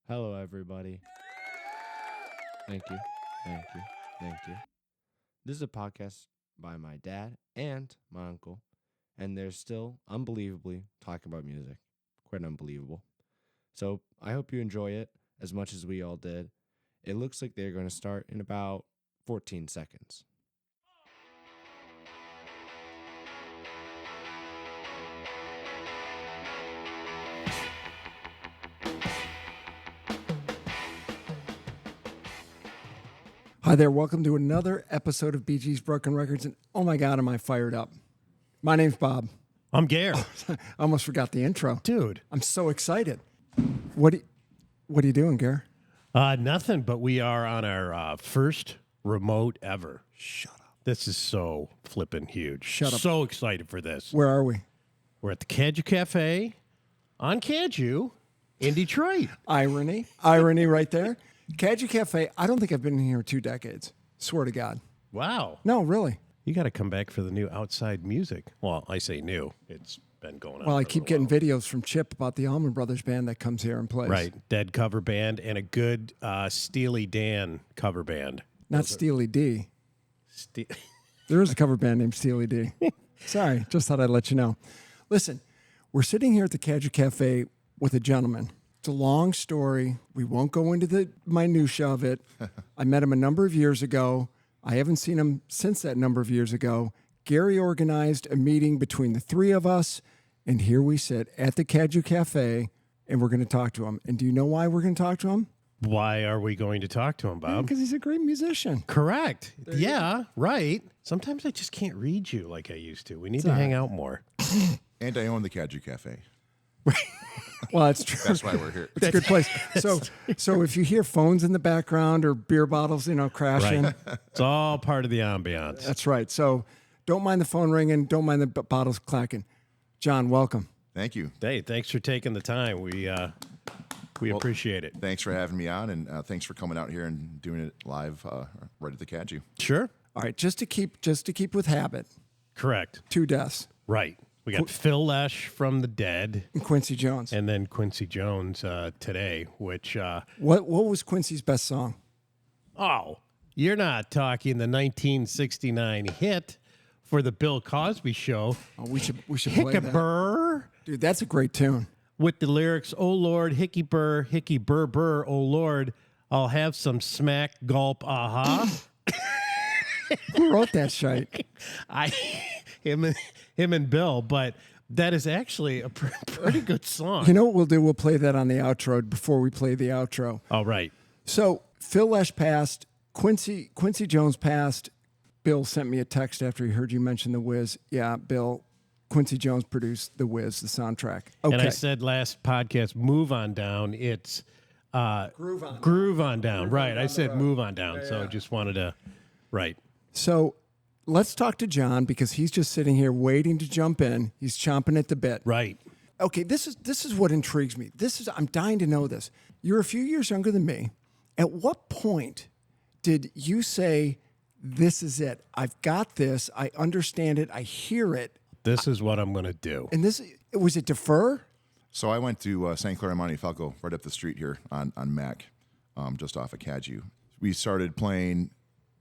Hello, everybody. Thank you. Thank you. Thank you. This is a podcast by my dad and my uncle, and they're still unbelievably talking about music. Quite unbelievable. So I hope you enjoy it as much as we all did. It looks like they're going to start in about 14 seconds. Hi there, welcome to another episode of BG's Brok'n Records, and oh my God, am I fired up. My name's Bob. I'm Gare. I almost forgot the intro. Dude. I'm so excited. What are you doing, Gare? Nothing, but we are on our first remote ever. Shut up. This is so flippin' huge. Shut up. So excited for this. Where are we? We're at the Caju Cafe on Caju in Detroit. Irony right there. Caju Cafe, I don't think I've been in here 2 decades. Swear to God. Wow. No, really. You got to come back for the new outside music. Well, I say new. It's been going on. Well, I for a keep little getting videos from Chip about the Allman Brothers band that comes here and plays. while. Right. Dead cover band and a good Steely Dan cover band. Not Steely D. Ste- There is a cover band named Steely D. Sorry, just thought I'd let you know. Listen, we're sitting here at the Caju Cafe with a gentleman. It's a long story. We won't go into the minutia of it. I met him a number of years ago. I haven't seen him since that number of years ago. Gary organized a meeting between the three of us, and here we sit at the Caju Cafe, and we're going to talk to him. And do you know why we're going to talk to him? Why are we going to talk to him, Bob? Because he's a great musician. Correct. Yeah, right. Sometimes I just can't read you like I used to. We need to hang out more. And I own the Caju Cafe. Well, that's true. That's why we're here. It's a good place. So if you hear phones in the background or beer bottles, crashing, Right. It's all part of the ambiance. that's right. So don't mind the phone ringing. Don't mind the bottles clacking. John, welcome. Thank you. Hey, thanks for taking the time. We appreciate it. Thanks for having me on, and thanks for coming out here and doing it live right at the Caju. Sure. All right, just to keep with habit. Correct. 2 deaths. Right. We got Phil Lesh from The Dead And Quincy Jones. and then Quincy Jones today, which, What was Quincy's best song? you're not talking the 1969 hit for the Bill Cosby Show, Oh, we should play that. Hickabur, Dude, that's a great tune. with the lyrics, "Oh Lord, Hickey Burr, oh Lord, I'll have some smack, gulp, aha." Who wrote that shite? Him and Bill, but that is actually a pretty good song. You know what we'll do? We'll play that on the outro before we play the outro. All right. So Phil Lesh passed. Quincy Jones passed. Bill sent me a text after he heard you mention The Wiz. Yeah, Bill, Quincy Jones produced The Wiz, the soundtrack. Okay. And I said last podcast, move on down. It's groove on down. Right. I said move on down. So I just wanted to, right. So let's talk to John because he's just sitting here waiting to jump in. He's chomping at the bit. Right. Okay, this is what intrigues me. I'm dying to know this. You're a few years younger than me. At what point did you say, "This is it. I've got this. I understand it. I hear it." This is what I'm going to do. And was it defer? So I went to St. Clair and Montefiore, right up the street here on Mac, just off of Caju. We started playing.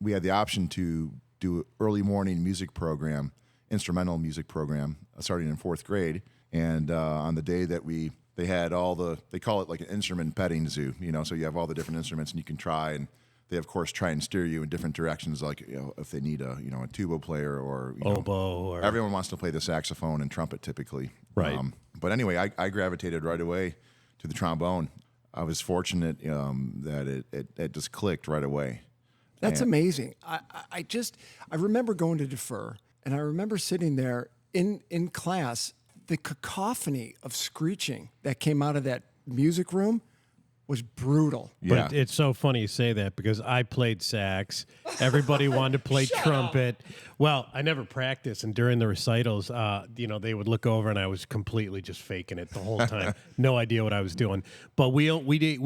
We had the option to do an early morning music program, instrumental music program, starting in 4th grade. And on the day that they had they call it like an instrument petting zoo, so you have all the different instruments and you can try, and they of course try and steer you in different directions, like, if they need a tuba player or Oboe or everyone wants to play the saxophone and trumpet typically. Right. But anyway, I gravitated right away to the trombone. I was fortunate that it just clicked right away. That's amazing. I remember going to defer, and I remember sitting there in class. The cacophony of screeching that came out of that music room was brutal. Yeah. But it's so funny you say that because I played sax. Everybody wanted to play trumpet. Well, I never practiced, and during the recitals, they would look over, and I was completely just faking it the whole time. No idea what I was doing. But we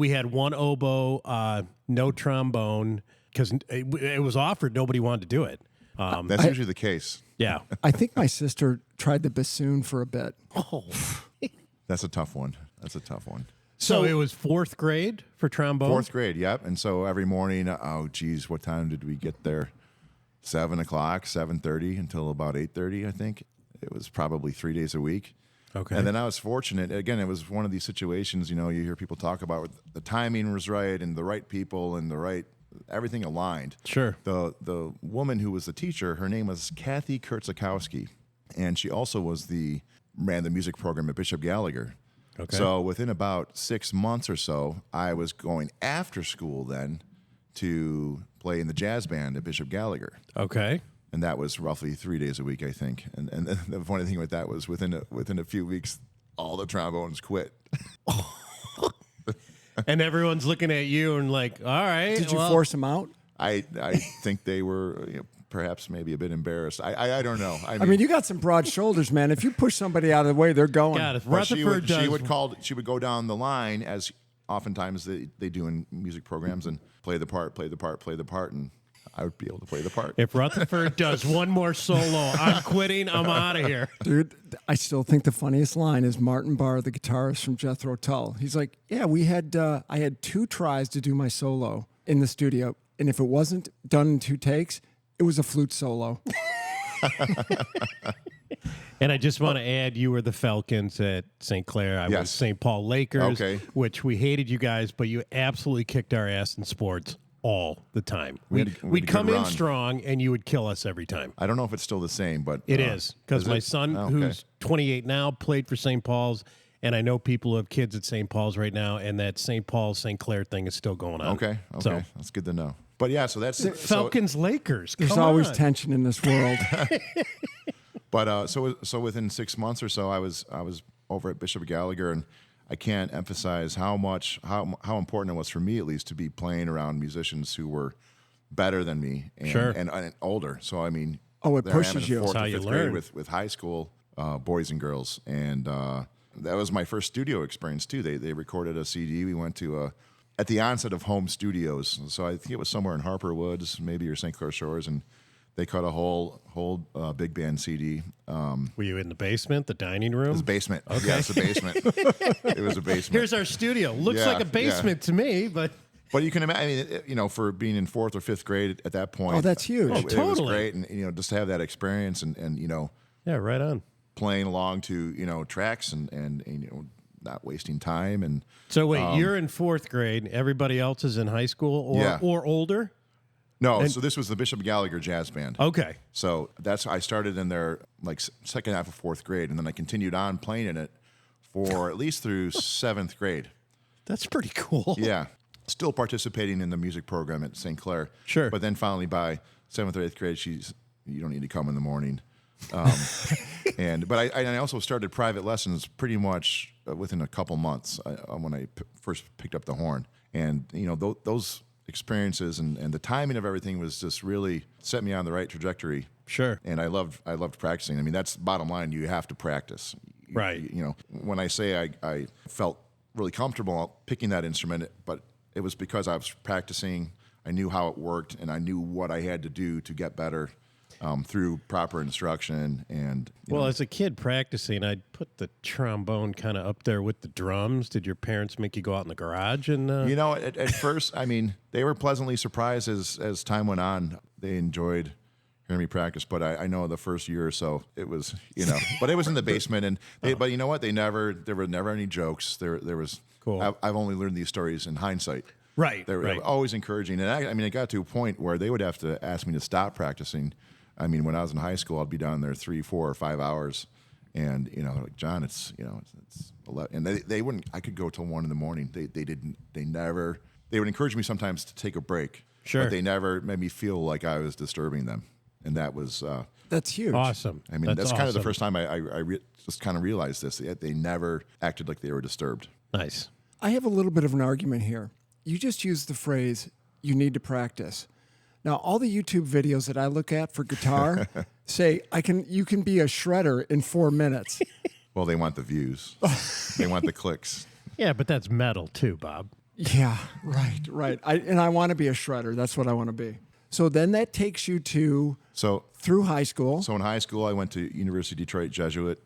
had one oboe, no trombone, because it was offered. Nobody wanted to do it. That's usually the case. Yeah. I think my sister tried the bassoon for a bit. Oh. That's a tough one. So it was fourth grade for trombone? Fourth grade, yep. And so every morning, oh, geez, what time did we get there? 7 o'clock, 7:30 until about 8:30, I think. It was probably 3 days a week. Okay. And then I was fortunate. Again, it was one of these situations, you hear people talk about the timing was right and the right people and everything aligned. Sure. The woman who was the teacher, her name was Kathy Kurtzakowski, and she also ran the music program at Bishop Gallagher. Okay. So within about 6 months or so, I was going after school then to play in the jazz band at Bishop Gallagher. Okay. And that was roughly 3 days a week, I think. And the funny thing with that was within a few weeks, all the trombones quit. And everyone's looking at you and like, all right. Did you force them out? I think they were perhaps maybe a bit embarrassed. I don't know. I mean, you got some broad shoulders, man. If you push somebody out of the way, they're going. God, if But she Rutherford would go down the line, as oftentimes they do in music programs, and play the part, and I would be able to play the part. if Rutherford does one more solo, I'm quitting. I'm out of here. Dude, I still think the funniest line is Martin Barr, the guitarist from Jethro Tull. He's like, yeah, I had 2 tries to do my solo in the studio, and if it wasn't done in 2 takes, it was a flute solo. And I just want to add, you were the Falcons at St. Clair. I was Yes. St. Paul Lakers, Okay. which we hated you guys, but you absolutely kicked our ass in sports all the time. We had a We'd good come in run. strong, and you would kill us every time. I don't know if it's still the same, but It is, because my son, Oh, okay. who's 28 now, played for St. Paul's, and I know people who have kids at St. Paul's right now, and that St. Paul's, St. Clair thing is still going on. Okay, So, that's good to know. But yeah, so that's Falcons, Lakers. There's come always on. tension in this world. So within 6 months or so, I was over at Bishop Gallagher, and I can't emphasize how important it was for me, at least, to be playing around musicians who were better than me and Sure. and older. So I mean, Oh, it there I am pushes in you. fourth That's how or you fifth grade learn. with high school boys and girls, and that was my first studio experience too. They recorded a CD. We went to at the onset of home studios. So I think it was somewhere in Harper Woods, maybe, or St. Clair Shores, and they cut a whole big band CD. Were you in the basement, the dining room? It was a basement. Yeah, it's a basement. It was a basement. Here's our studio. Looks Yeah, like a basement to me, but But you can imagine, for being in fourth or fifth grade at that point. Oh, that's huge. It was Totally. great, and just to have that experience and yeah, right on. playing along to tracks and not wasting time and. So wait, you're in fourth grade. Everybody else is in high school Yeah. or older? No, so this was the Bishop Gallagher Jazz Band. Okay. So I started in there like second half of fourth grade, and then I continued on playing in it for at least through seventh grade. That's pretty cool. Yeah, still participating in the music program at St. Clair. Sure. But then finally by seventh or eighth grade, you don't need to come in the morning. But I also started private lessons pretty much within a couple months when I first picked up the horn, and those experiences and the timing of everything was just really set me on the right trajectory. Sure. And I loved practicing. I mean, that's bottom line. You have to practice. Right. When I say I felt really comfortable picking that instrument, but it was because I was practicing. I knew how it worked, and I knew what I had to do to get better through proper instruction. And Well, as a kid practicing, I'd put the trombone kind of up there with the drums. Did your parents make you go out in the garage and? at first, I mean, they were pleasantly surprised as time went on. They enjoyed hearing me practice, but I know the first year or so it was, but it was in the basement, and but you know what? There were never any jokes. There was. Cool. I've only learned these stories in hindsight. Right. They were always encouraging, and I mean, it got to a point where they would have to ask me to stop practicing. I mean, when I was in high school, I'd be down there 3, 4, or 5 hours, and like, John, it's 11, and they wouldn't. I could go till 1 in the morning. They never. They would encourage me sometimes to take a break. Sure. But they never made me feel like I was disturbing them, and that was. That's huge. Awesome. I mean, that's kind of the awesome. first time I just kind of realized this. They never acted like they were disturbed. Nice. I have a little bit of an argument here. You just used the phrase, you need to practice. Now, all the YouTube videos that I look at for guitar say you can be a shredder in 4 minutes. Well, they want the views. They want the clicks. Yeah, but that's metal too, Bob. Yeah, right. I want to be a shredder. That's what I want to be. So then that takes you through high school. So in high school, I went to University of Detroit Jesuit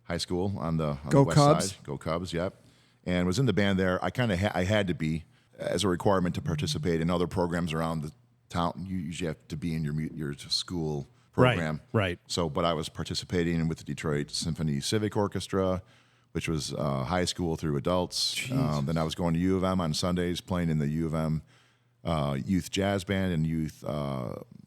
High School on the Go west Cubs. side. Go Cubs, yep. and was in the band there. I kind of I had to be as a requirement to participate in other programs around the town. You usually have to be in your school program. Right. So, but I was participating with the Detroit Symphony Civic Orchestra, which was high school through adults. Then I was going to U of M on Sundays, playing in the U of M youth jazz band and youth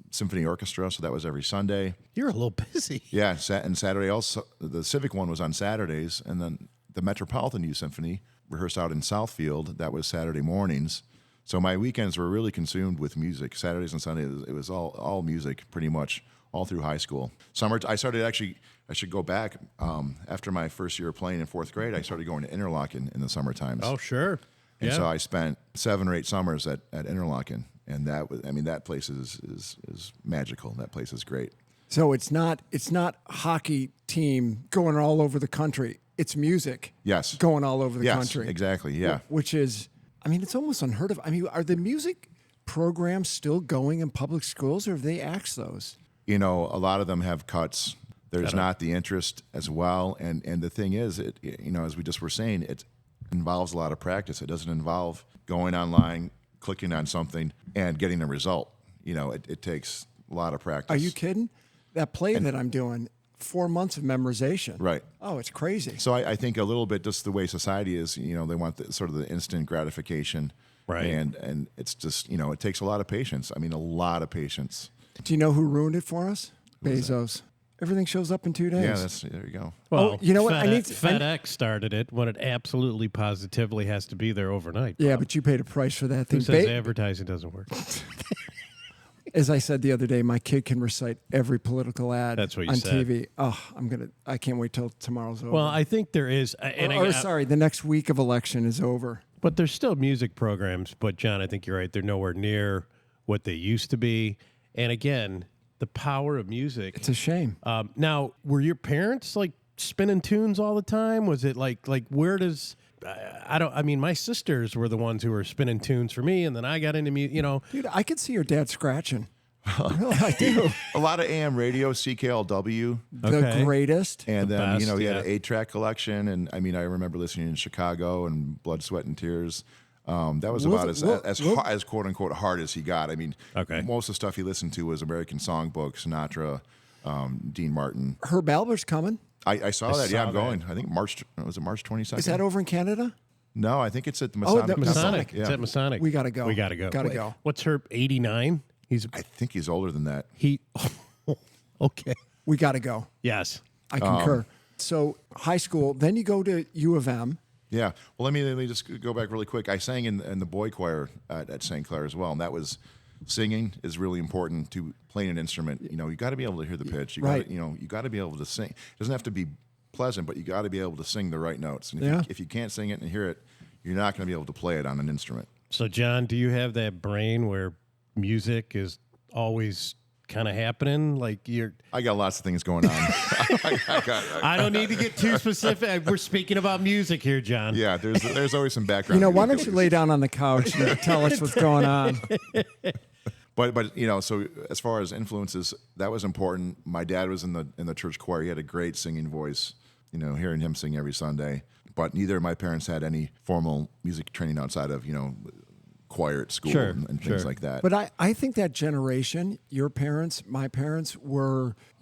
symphony orchestra. So that was every Sunday. You're a little busy. Yeah, and Saturday also. The Civic one was on Saturdays, and then the Metropolitan Youth Symphony rehearsed out in Southfield. That was Saturday mornings. So my weekends were really consumed with music. Saturdays and Sundays, it was all music, pretty much all through high school. I started actually. I should go back after my first year of playing in fourth grade. I started going to Interlochen in the summer times. Oh, sure. And so I spent 7 or 8 summers at Interlochen, and that place is magical. That place is great. So it's not hockey team going all over the country. It's music. Yes. Going all over the country. Exactly. Yeah. Which is, it's almost unheard of. Are the music programs still going in public schools, or have they axed those? A lot of them have cuts. There's not the interest as well, and the thing is, as we just were saying, it involves a lot of practice. It doesn't involve going online, clicking on something, and getting a result. It takes a lot of practice. Are you kidding? That play that I'm doing, 4 months of memorization. Right. Oh, it's crazy. So I think a little bit just the way society is. They want sort of the instant gratification. Right. And it's just it takes a lot of patience. A lot of patience. Do you know who ruined it for us? Bezos. Everything shows up in 2 days. Yeah, there you go. Well, you know what? FedEx started it when it absolutely positively has to be there overnight. Yeah, but you paid a price for that thing. Who says advertising doesn't work? As I said the other day, my kid can recite every political ad That's what you on said. TV. Oh, I can't wait till tomorrow's over. Well, I think there is. Sorry, the next week of election is over. But there's still music programs. But, John, I think you're right. They're nowhere near what they used to be. And, again, the power of music. It's a shame. Now, were your parents, spinning tunes all the time? Was it, where does... my sisters were the ones who were spinning tunes for me, and then I got into music, Dude, I could see your dad scratching. I do. A lot of AM radio, CKLW. The greatest. And The then, best, he had yeah. an 8-track collection. And, I remember listening in Chicago and Blood, Sweat, and Tears. That was about as quote-unquote hard as he got. Okay. Most of the stuff he listened to was American Songbook, Sinatra, Dean Martin. Herb Albert's coming. I saw that. Yeah, I'm that. going. I think March 22nd? Is that over in Canada? No, I think it's at the Oh, Masonic. Masonic. Yeah. It's at Masonic. We gotta go. We got to go. Gotta go. What's her 89? I think he's older than that. Okay. We got to go. Yes. I concur. So high school, then you go to U of M. Yeah. Well, let me just go back really quick. I sang in the boy choir at St. Clair as well, and that was singing is really important to playing an instrument. You got to be able to hear the pitch. You Right. You got to be able to sing. It doesn't have to be pleasant, but you got to be able to sing the right notes. And if you can't sing it and hear it, you're not going to be able to play it on an instrument. So, John, do you have that brain where music is always kind of happening? I got lots of things going on. I don't need to get too specific. We're speaking about music here, John. Yeah, there's always some background. Why don't you lay down on the couch and tell us what's going on? But so as far as influences, that was important. My dad was in the church choir. He had a great singing voice. Hearing him sing every Sunday. But neither of my parents had any formal music training outside of choir at school and things like that. But I think that generation, your parents, my parents,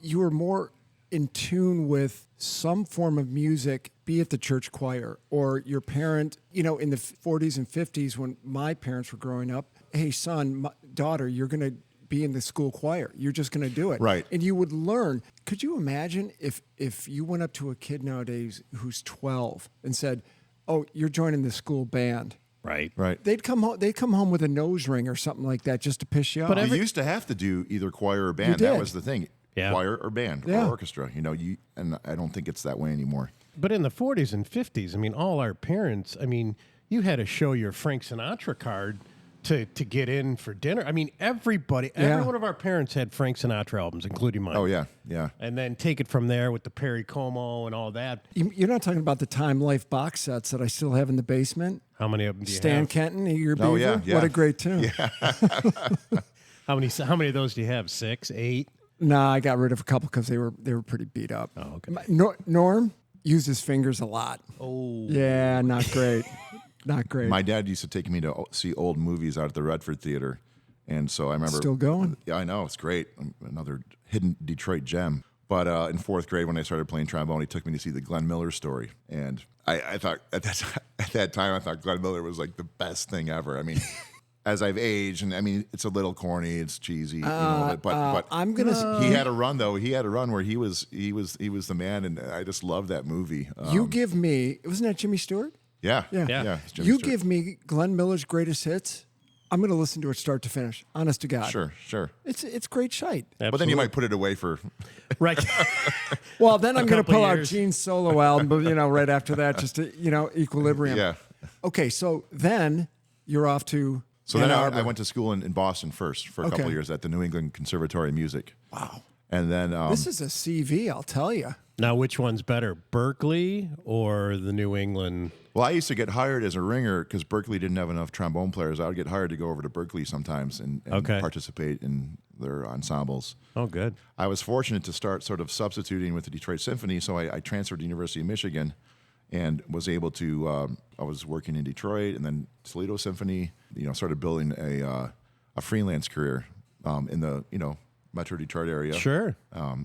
you were more in tune with some form of music, be it the church choir or your parent, in the 40s and 50s when my parents were growing up. Hey, son, daughter, you're going to be in the school choir. You're just going to do it. Right. And you would learn. Could you imagine if you went up to a kid nowadays who's 12 and said, oh, you're joining the school band. Right. They'd come home with a nose ring or something like that just to piss you off. You used to have to do either choir or band. You did. That was the thing. Yeah. Choir or band or orchestra. And I don't think it's that way anymore. But in the 40s and 50s, all our parents, you had to show your Frank Sinatra card to get in for dinner. Every one of our parents had Frank Sinatra albums, including mine. Oh, yeah. And then take it from there with the Perry Como and all that. You're not talking about the Time Life box sets that I still have in the basement. How many of them do you Stan have? Kenton, Eager Beaver. Oh, yeah. What a great tune. Yeah. How many of those do you have? 6, 8? Nah, I got rid of a couple because they were pretty beat up. Oh, okay. Norm, use his fingers a lot. Oh. Yeah, not great. Not great. My dad used to take me to see old movies out at the Redford Theater, and so I remember Still going? Yeah, I know, it's great. Another hidden Detroit gem. But in fourth grade, when I started playing trombone, he took me to see the Glenn Miller Story, and I thought at that time I thought Glenn Miller was like the best thing ever. I mean, as I've aged, and I mean it's a little corny, it's cheesy, you know, but I'm gonna. he had a run though. He had a run where he was the man, and I just loved that movie. You give me. Wasn't that Jimmy Stewart? Yeah, Yeah. it's Jimmy You Stewart. give me Glenn Miller's greatest hits. I'm going to listen to it start to finish. Honest to God. Sure. It's great shite. But then you might put it away for. Right. Well, then I'm going to couple pull out years. Gene's solo album, but right after that, just to, equilibrium. Yeah. Okay, so then you're off to So Ann then Arbor. I went to school in Boston first for a couple of years at the New England Conservatory of Music. Wow. And then This is a CV, I'll tell you. Now, which one's better, Berkeley or the New England? well, I used to get hired as a ringer because Berkeley didn't have enough trombone players. I would get hired to go over to Berkeley sometimes and Okay. participate in their ensembles. Oh, good. I was fortunate to start sort of substituting with the Detroit Symphony, so I transferred to the University of Michigan and was able to. I was working in Detroit and then Toledo Symphony. Started building a freelance career in the Metro Detroit area. Sure.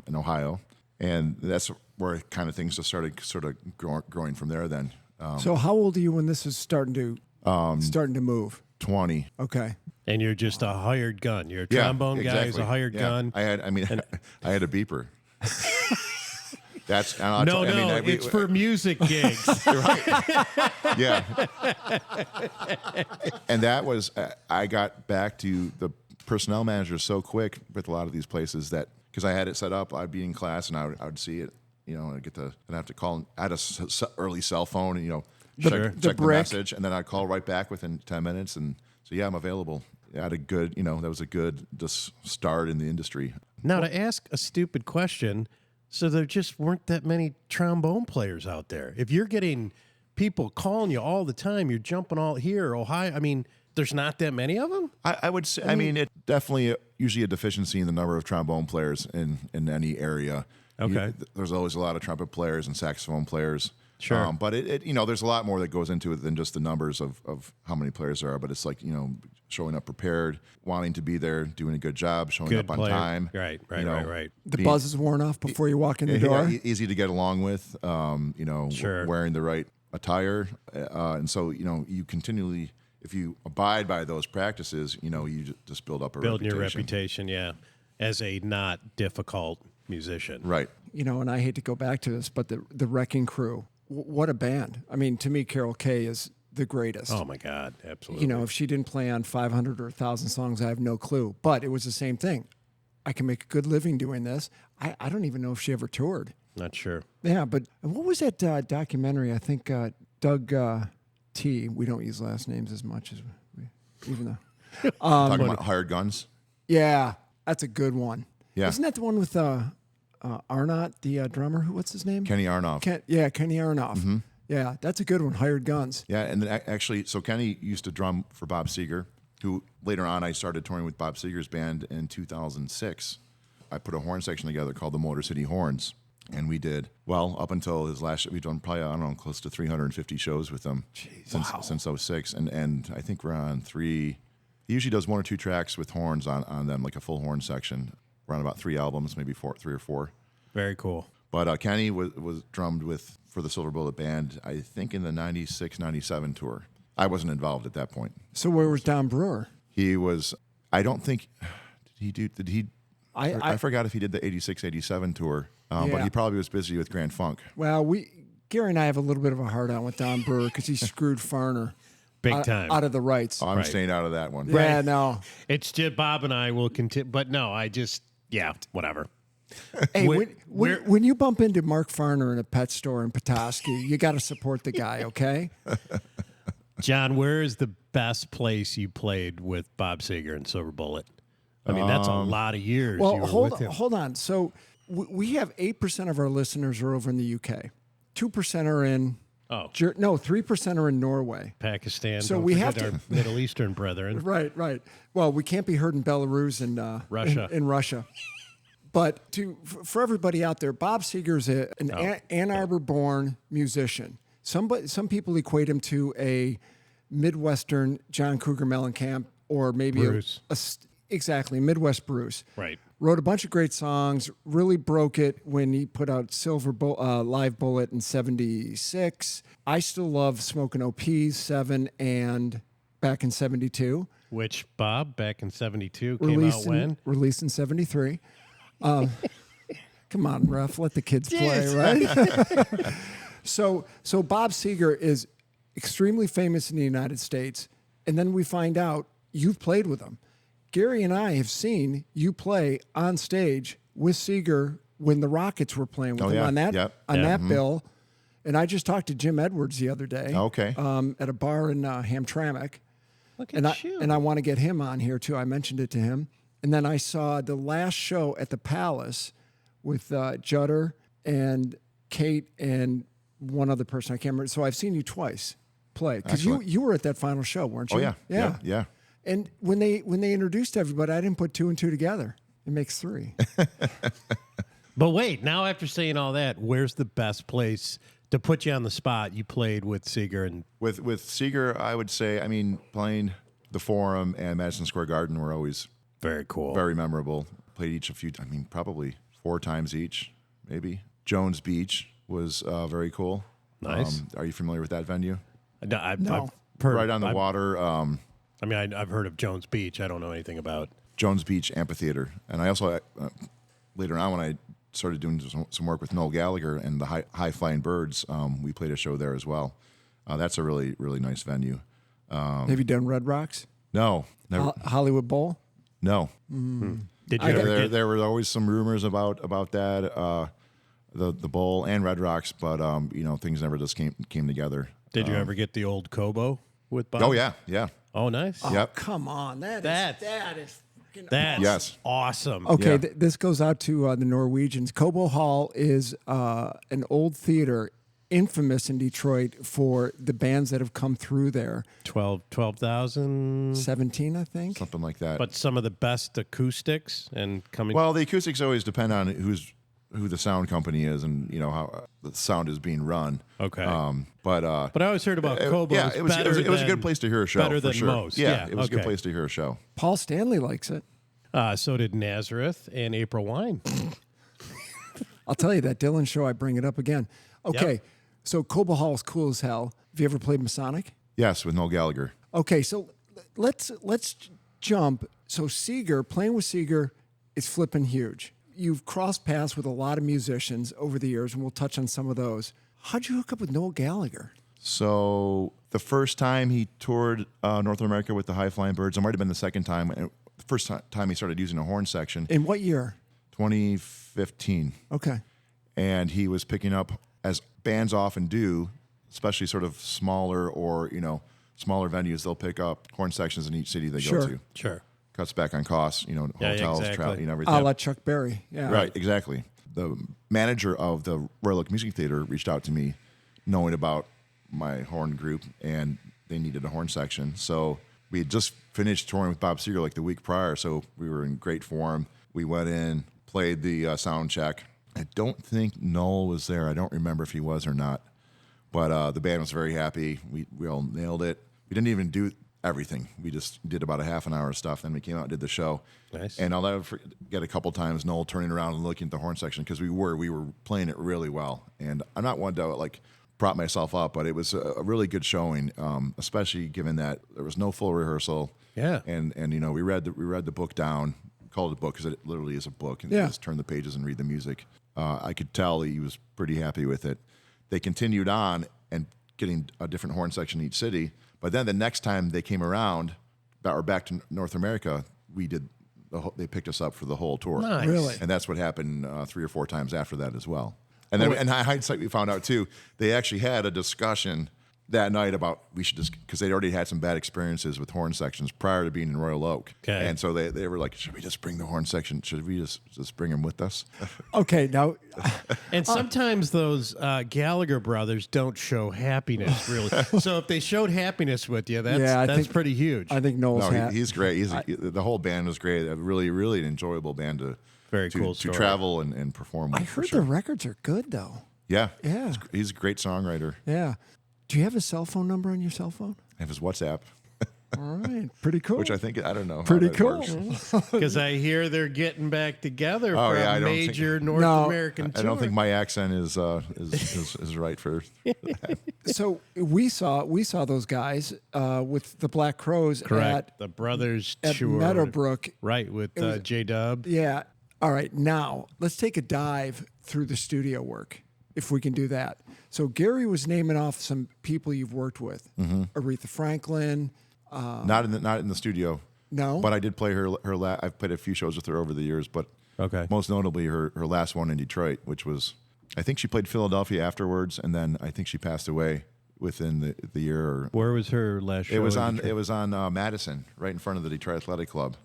In Ohio, and that's where kind of things just started sort of growing from there. Then So how old are you when this is starting to move? 20. Okay. And you're just a hired gun. You're a Yeah, trombone guy who's exactly. a hired Yeah. gun. I had a beeper. That's It's for music gigs. Yeah. And that was, I got back to the personnel manager so quick with a lot of these places that, because I had it set up, I'd be in class and I would see it, I'd have to call, I had a early cell phone and, check the brick. message, and then I'd call right back within 10 minutes. And so, yeah, I'm available. I had a good, that was a good just start in the industry. Now, to ask a stupid question, so there just weren't that many trombone players out there. If you're getting people calling you all the time, you're jumping all here, Ohio. I mean, there's not that many of them? I would say, I mean, it definitely usually a deficiency in the number of trombone players in any area. Okay. There's always a lot of trumpet players and saxophone players. Sure. But there's a lot more that goes into it than just the numbers of how many players there are. But it's like, showing up prepared, wanting to be there, doing a good job, showing Good up on player. time. Right. The buzz is worn off before you walk in the door. Easy to get along with, Sure. wearing the right attire. And so, you continually, if you abide by those practices, you just build up a Building your reputation. reputation, yeah, as a not difficult musician. Right. And I hate to go back to this, but the Wrecking Crew, what a band. I mean, to me, Carol Kay is the greatest. Oh, my God, absolutely. If she didn't play on 500 or 1,000 songs, I have no clue. But it was the same thing. I can make a good living doing this. I don't even know if she ever toured. Not sure. Yeah, but what was that documentary? I think Doug T. We don't use last names as much as even though. Talking about hired guns. Yeah, that's a good one. Yeah. Isn't that the one with Arnott, the drummer? What's his name? Kenny Arnoff. Kenny Arnoff. Mm-hmm. Yeah, that's a good one. Hired Guns. Yeah, and then actually, so Kenny used to drum for Bob Seger, who later on I started touring with Bob Seger's band in 2006. I put a horn section together called the Motor City Horns, and we did, well, up until his last, we've done probably, I don't know, close to 350 shows with them since 06, and I think we're on 3. He usually does 1 or 2 tracks with horns on them, like a full horn section. We're on about 3 albums, maybe 3 or 4. Very cool. But Kenny was drummed for the Silver Bullet Band, I think in the 96, 97 tour. I wasn't involved at that point. So where was Don Brewer? He was, I don't think, did he, I I forgot if he did the 86, 87 tour, but Yeah. he probably was busy with Grand Funk. Well, Gary and I have a little bit of a hard on with Don Brewer because he screwed Farner Big time. out of the rights. Oh, I'm Right. staying out of that one. Yeah, no. It's just Bob and I will continue. But no, whatever. Hey, Where- when you bump into Mark Farner in a pet store in Petoskey, you got to support the guy, okay? John, where is the best place you played with Bob Seger and Silver Bullet? I mean, that's a lot of years. you Well, were with him. hold on. So we have 8% of our listeners are over in the UK. 2% are in. Oh. 3% are in Norway. Pakistan. So don't we forget have to- our Middle Eastern brethren. Right. Well, we can't be heard in Belarus and Russia. In Russia. But for everybody out there, Bob Seger's an Ann Arbor-born musician. Some people equate him to a Midwestern John Cougar Mellencamp, or maybe Bruce. Exactly, Midwest Bruce. Right. Wrote a bunch of great songs, really broke it when he put out Live Bullet in 76. I still love Smoking OP's 7 and back in 72. Which, Bob, back in 72, came out when? Released in 73. Come on, ref, let the kids play, right? So Bob Seger is extremely famous in the United States, and then we find out you've played with him. Gary and I have seen you play on stage with Seger when the Rockets were playing with him on that bill. And I just talked to Jim Edwards the other day. Okay. At a bar in Hamtramck. Look at you. And I want to get him on here too. I mentioned it to him. And then I saw the last show at the Palace with Jutter and Kate and one other person. I can't remember. So I've seen you twice play. Because you were at that final show, weren't you? Oh, yeah. Yeah. And when they introduced everybody, I didn't put 2 and 2 together. It makes 3. But wait, now after saying all that, where's the best place to put you on the spot? You played with Seger and With Seger, I would say, playing the Forum and Madison Square Garden were always very cool, very memorable. Played each probably 4 times each, maybe. Jones Beach was very cool. Nice. Are you familiar with that venue? No. I've heard, Right on the water. I've heard of Jones Beach. I don't know anything about Jones Beach Amphitheater. And I also, later on when I started doing some work with Noel Gallagher and the High Flying Birds, we played a show there as well. That's a really, really nice venue. Have you done Red Rocks? No, never. Hollywood Bowl? No. Did you ever There were always some rumors about that, the bowl and Red Rocks, but things never just came together. Did you ever get the old Kobo with Bob? Oh yeah. Oh, nice. Yep. Come on. That is fucking That's Yes. awesome. Okay, Yeah. this goes out to the Norwegians. Cobo Hall is an old theater, infamous in Detroit for the bands that have come through there. 12,000. 17, I think. Something like that. But some of the best acoustics and coming. Well, the acoustics always depend on who the sound company is and how the sound is being run. Okay. But I always heard about Kobo. yeah, it was a good place to hear a show. Better for than sure. most. Yeah, it was a good okay. place to hear a show. Paul Stanley likes it. So did Nazareth and April Wine. I'll tell you that Dylan show, I bring it up again. Okay, so Cobo Hall is cool as hell. Have you ever played Masonic? Yes, with Noel Gallagher. Okay, so let's jump. So playing with Seger is flipping huge. You've crossed paths with a lot of musicians over the years, and we'll touch on some of those. How'd you hook up with Noel Gallagher? So the first time he toured North America with the High Flying Birds, it might have been the second time. The first time he started using a horn section, In what year? 2015. Okay. And he was picking up, as bands often do, especially sort of smaller or smaller venues, they'll pick up horn sections in each city they go to. Sure. Cuts back on costs, hotels, exactly. travel, everything. A la Chuck Berry. Yeah. Right, exactly. The manager of the Royal Oak Music Theater reached out to me knowing about my horn group, and they needed a horn section. So we had just finished touring with Bob Seger like the week prior, so we were in great form. We went in, played the sound check. I don't think Noel was there. I don't remember if he was or not. But the band was very happy. We all nailed it. We didn't even do everything. We just did about a half an hour of stuff. Then we came out and did the show. Nice. And I'll never forget a couple times Noel turning around and looking at the horn section because we were playing it really well. And I'm not one to prop myself up, but it was a really good showing, especially given that there was no full rehearsal. Yeah. And we read the book down. We called it a book because it literally is a book, and Yeah. just turn the pages and read the music. I could tell he was pretty happy with it. They continued on and getting a different horn section in each city. But then the next time they came around, or back to North America, they picked us up for the whole tour. Nice. Really? And that's what happened 3 or 4 times after that as well. And then, in hindsight, we found out too, they actually had a discussion that night about because they'd already had some bad experiences with horn sections prior to being in Royal Oak. Okay. And so they were like, should we just bring the horn section? Should we just bring them with us? Okay, now And sometimes those Gallagher brothers don't show happiness, really. So if they showed happiness with you, that's pretty huge. I think Noel's No, hat. he's great. The whole band was great. A really, really enjoyable band to Very to, cool to story. travel and perform with. I for heard sure. the records are good though. Yeah. Yeah. He's a great songwriter. Yeah. Do you have his cell phone number on your cell phone? I have his WhatsApp, All right. Pretty cool. which I don't know. How Pretty that cool. works. Because I hear they're getting back together Oh, for yeah, a I don't think- major North No, American tour. I don't think my accent is right for. So we saw those guys with the Black Crows Correct. The Brothers at tour. Meadowbrook. Right, with was- J-Dub. Yeah. All right. Now let's take a dive through the studio work, if we can do that. So Gary was naming off some people you've worked with: Aretha Franklin. Not in the studio. No? But I did play her. I've played a few shows with her over the years, but Okay. most notably her last one in Detroit, which was, I think she played Philadelphia afterwards, and then I think she passed away within the year. Or Where was her last show? it was in on Detroit? Madison, right in front of the Detroit Athletic Club,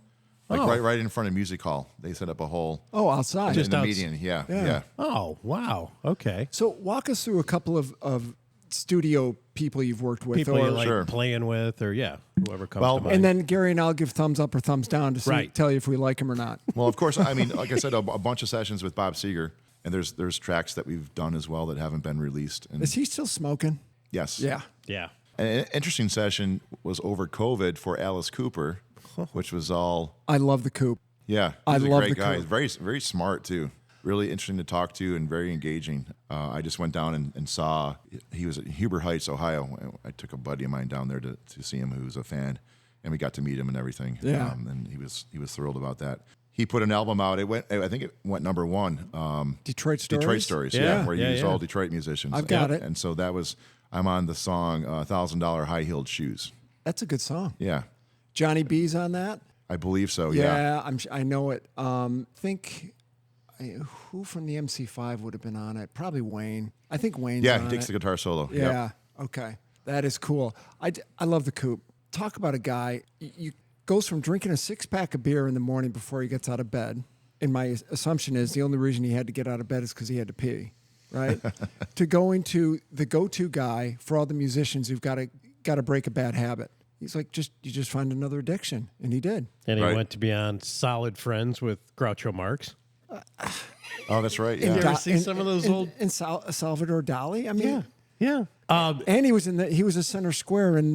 like Oh. right in front of Music Hall. They set up a whole Oh, outside. Just in the outs- median. Yeah, Yeah. yeah. Oh, wow. Okay. So walk us through a couple of studio people you've worked with, People you or like Sure. playing with, or whoever comes Well, to mind. and then Gary and I'll give thumbs up or thumbs down to see, Right. tell you if we like him or not. Well, of course, I mean, like I said, a bunch of sessions with Bob Seger, and there's tracks that we've done as well that haven't been released. And Is he still smoking? yes, Yeah. yeah. An interesting session was over COVID for Alice Cooper, which was all I love the coupe. yeah. I He's a love great the guy. Coop. He's very smart too. Really interesting to talk to and very engaging. I just went down and saw he was at Huber Heights, Ohio. I took a buddy of mine down there to see him, who's a fan, and we got to meet him and everything. Yeah. And he was thrilled about that. He put an album out. I think it went number one. Detroit Stories. Detroit Stories, Yeah, where he yeah, used yeah. all Detroit musicians. I've got it. And so that was, I'm on the song $1,000 High Heeled Shoes. That's a good song. Yeah, Johnny B's on that. I believe so. Yeah. I know it. Who from the MC5 would have been on it? Probably Wayne. I think Wayne's Yeah, on he takes it. the guitar solo. Yeah. Yep. Okay. That is cool. I love the coupe. Talk about a guy. You goes from drinking a 6-pack of beer in the morning before he gets out of bed. And my assumption is the only reason he had to get out of bed is because he had to pee, right? To going to the go-to guy for all the musicians who've got to break a bad habit. He's like, you just find another addiction, and he did. And he Right. went to be on Solid Friends with Groucho Marx. Oh, that's right. You Yeah. ever see some of those old? and Salvador Dali. I mean, Yeah. and he was a center square in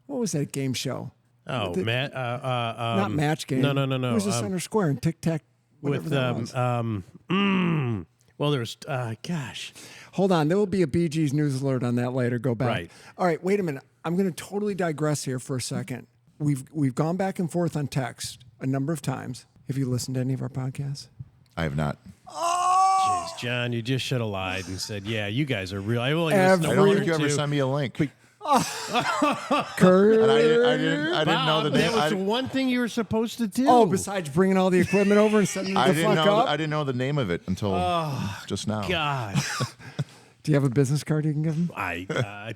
what was that game show? Oh, Matt. Not Match Game. No. He was a center square in Tic Tac. With that was. well, there's gosh. Hold on, there will be a Bee Gees news alert on that later. Go back. Right. All right, wait a minute. I'm going to totally digress here for a second. We've gone back and forth on text a number of times. Have you listened to any of our podcasts? I have not. Jeez, John, you just should have lied and said, "Yeah, you guys are real." I only listened to I one don't or think you ever two. sent me a link. Kurt. And I didn't know Bob, the that name. was the one thing you were supposed to do. Oh, besides bringing all the equipment over and setting it the fuck up. I didn't know the name of it until just now. God, Do you have a business card you can give them?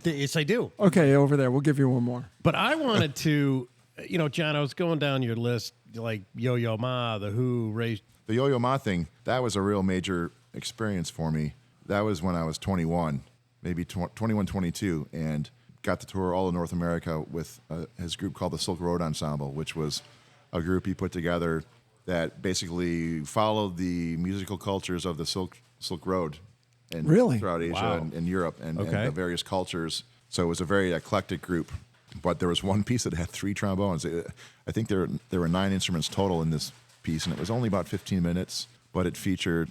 yes, I do. Okay, over there. We'll give you one more. But I wanted to, John, I was going down your list, like Yo-Yo Ma, The Who, Ray. The Yo-Yo Ma thing, that was a real major experience for me. That was when I was 21, maybe 21, 22, and got to tour all of North America with his group called the Silk Road Ensemble, which was a group he put together that basically followed the musical cultures of the Silk Road and Really? throughout Asia Wow. and Europe and Okay. the various cultures. So it was a very eclectic group. But there was one piece that had 3 trombones. I think there were 9 instruments total in this piece, and it was only about 15 minutes, but it featured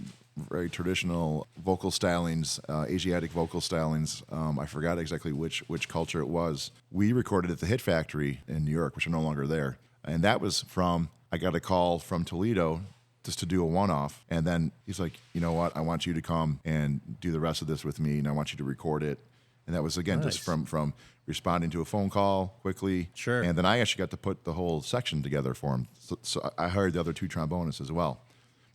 very traditional vocal stylings, Asiatic vocal stylings. I forgot exactly which culture it was. We recorded at the Hit Factory in New York, which are no longer there. And that was I got a call from Toledo just to do a one-off. And then he's like, you know what, I want you to come and do the rest of this with me, and I want you to record it. And that was, again, just from responding to a phone call quickly. Sure. And then I actually got to put the whole section together for him. So I hired the other 2 trombonists as well.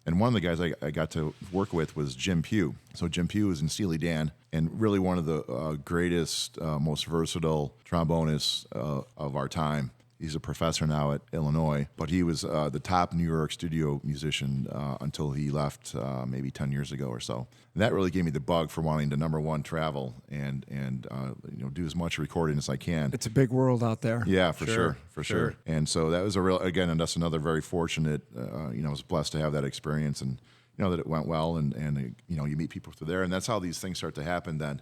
And one of the guys I got to work with was Jim Pugh. So Jim Pugh is in Steely Dan and really one of the greatest, most versatile trombonists of our time. He's a professor now at Illinois, but he was the top New York studio musician until he left maybe 10 years ago or so. And that really gave me the bug for wanting to, number one, travel and do as much recording as I can. It's a big world out there. Yeah, for sure. And so that was and that's another very fortunate, I was blessed to have that experience and, that it went well and you meet people through there. And that's how these things start to happen then,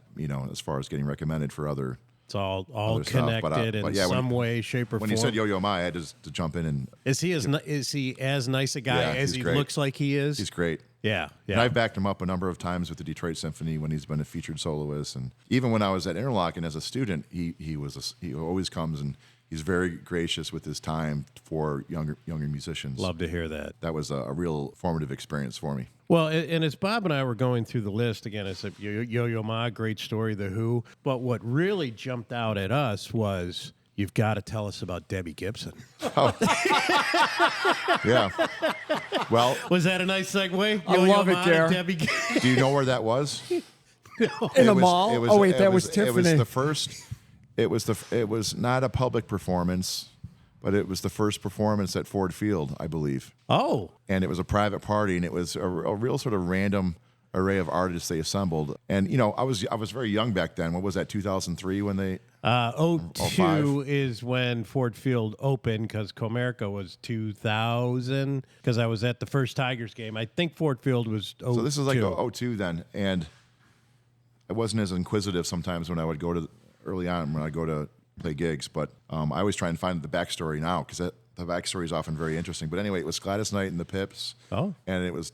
as far as getting recommended for other. It's all other stuff. connected in some way, shape, or form. When you said Yo-Yo Ma, I had to jump in and. Is he as nice a guy as he great. looks like he is? He's great. Yeah. And I've backed him up a number of times with the Detroit Symphony when he's been a featured soloist, and even when I was at Interlochen as a student, he always comes and he's very gracious with his time for younger musicians. Love to hear that. That was a real formative experience for me. Well, and as Bob and I were going through the list, again, I said Yo-Yo Ma, great story, The Who. But what really jumped out at us was, you've got to tell us about Debbie Gibson. Oh. Yeah. Well, was that a nice segue? I love it, Gare. Debbie. Do you know where that was? In the mall? That was Tiffany. It was the first. It was not a public performance, but it was the first performance at Ford Field, I believe. Oh. And it was a private party, and it was a real sort of random array of artists they assembled. And I was very young back then. What was that? 2003 when they. 02 is when Ford Field opened, because Comerica was 2000. Because I was at the first Tigers game. I think Ford Field was 02. So this is like 02 then, and I wasn't as inquisitive sometimes when I would go to early on when I go to play gigs, but I always try and find the backstory now because the backstory is often very interesting. But anyway, it was Gladys Knight and the Pips, and it was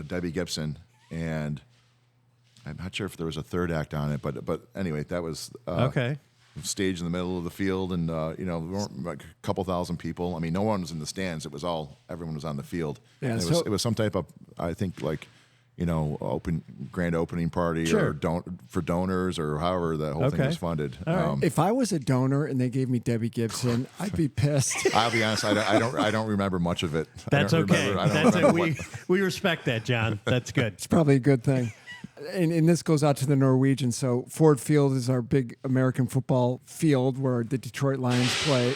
Debbie Gibson, and I'm not sure if there was a third act on it, but anyway, that was okay. Staged in the middle of the field, and there weren't like a couple thousand people. I mean, no one was in the stands. It was everyone was on the field. Yeah, and it was some type of, I think, like, grand opening party for donors or however the whole thing was funded. If I was a donor and they gave me Debbie Gibson, I'd be pissed. I'll be honest, I don't remember much of it. That's okay. We respect that, John. That's good. It's probably a good thing. And this goes out to the Norwegians. So Ford Field is our big American football field where the Detroit Lions play.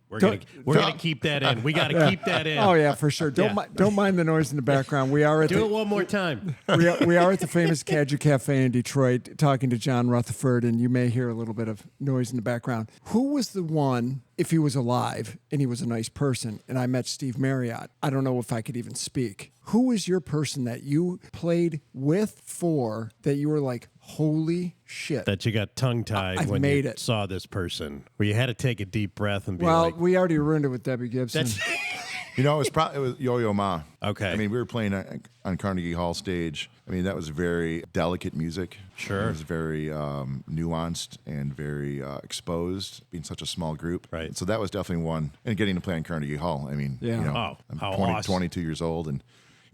We're gonna keep that in. We got to keep that in. Oh yeah, for sure. Don't mind the noise in the background. We are at it one more time. We are at the famous Caju Cafe in Detroit, talking to John Rutherford, and you may hear a little bit of noise in the background. Who was the one, if he was alive and he was a nice person, and I met Steve Marriott? I don't know if I could even speak. Who was your person that you played with for that you were like, holy shit? That you got tongue-tied when you saw this person, where you had to take a deep breath and be like... Well, we already ruined it with Debbie Gibson. it was Yo-Yo Ma. Okay. I mean, we were playing on Carnegie Hall stage. I mean, that was very delicate music. Sure. It was very nuanced and very exposed, being such a small group. Right. So that was definitely one. And getting to play on Carnegie Hall. I mean, I'm awesome. 22 years old, and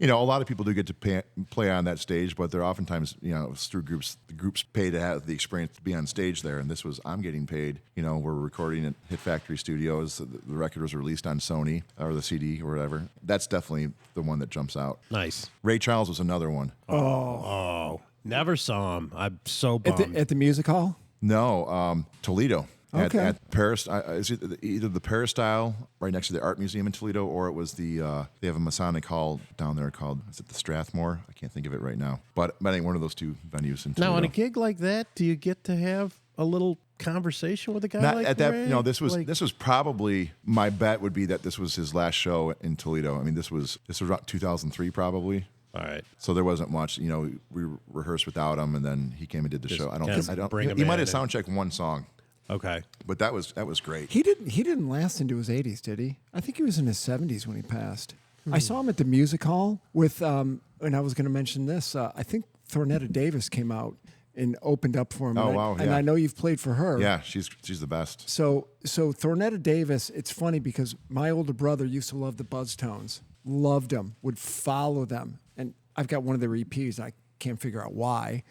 a lot of people do get to play on that stage, but they're oftentimes, through groups. The groups pay to have the experience to be on stage there, and I'm getting paid. We're recording at Hit Factory Studios. The record was released on Sony, or the CD, or whatever. That's definitely the one that jumps out. Nice. Ray Charles was another one. Oh. Never saw him. I'm so bummed. At the music hall? No, Toledo. Okay. At Paris, is it either the Peristyle right next to the Art Museum in Toledo, or it was they have a Masonic hall down there called, is it the Strathmore? I can't think of it right now. But I think one of those two venues in Toledo. Now, on a gig like that, do you get to have a little conversation with a guy like that? This was probably, my bet would be that this was his last show in Toledo. I mean, this was around 2003 probably. All right. So there wasn't much. We rehearsed without him, and then he came and did the show. He might have soundchecked one song. Okay. But that was great. He didn't last into his 80s, did he? I think he was in his 70s when he passed. I saw him at the music hall with, and I was going to mention this, I think Thornetta Davis came out and opened up for him. Oh, wow, And I know you've played for her. Yeah, she's the best. So Thornetta Davis, it's funny because my older brother used to love the Buzz Tones, loved them, would follow them. And I've got one of their EPs. I can't figure out why.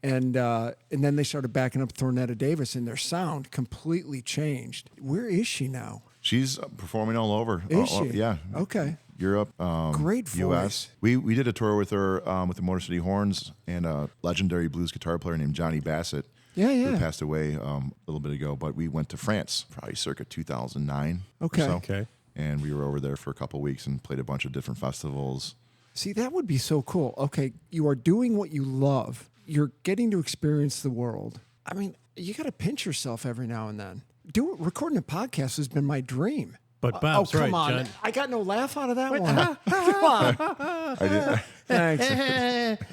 And then they started backing up Thornetta Davis, and their sound completely changed. Where is she now? She's performing all over. Is she? Yeah. Okay. Europe, great voice. U.S. We did a tour with her with the Motor City Horns and a legendary blues guitar player named Johnny Bassett. Yeah, yeah. who passed away a little bit ago. But we went to France, probably circa 2009. Okay. Or so. Okay. And we were over there for a couple of weeks and played a bunch of different festivals. See, that would be so cool. Okay, you are doing what you love. You're getting to experience the world. I mean, you got to pinch yourself every now and then. Recording a podcast has been my dream. But Bob's come right, on. John. I got no laugh out of that one. Come on. I did. Thanks.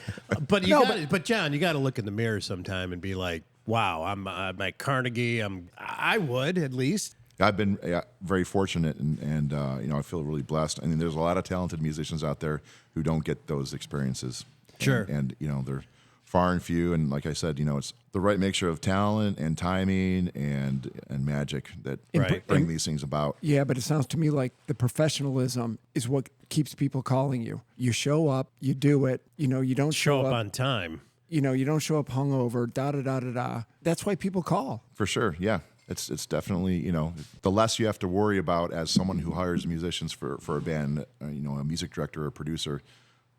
But No, but John, you got to look in the mirror sometime and be like, "Wow, I'm at Carnegie. I would at least." I've been very fortunate, and I feel really blessed. I mean, there's a lot of talented musicians out there who don't get those experiences. Sure. And they're far and few. And like I said, it's the right mixture of talent and timing and magic that Right. bring these things about. Yeah, but it sounds to me like the professionalism is what keeps people calling you. You show up, you do it. You don't Show up on time. You don't show up hungover. Da da da da da. That's why people call. For sure, yeah. It's definitely, the less you have to worry about as someone who hires musicians for a band, a music director or producer,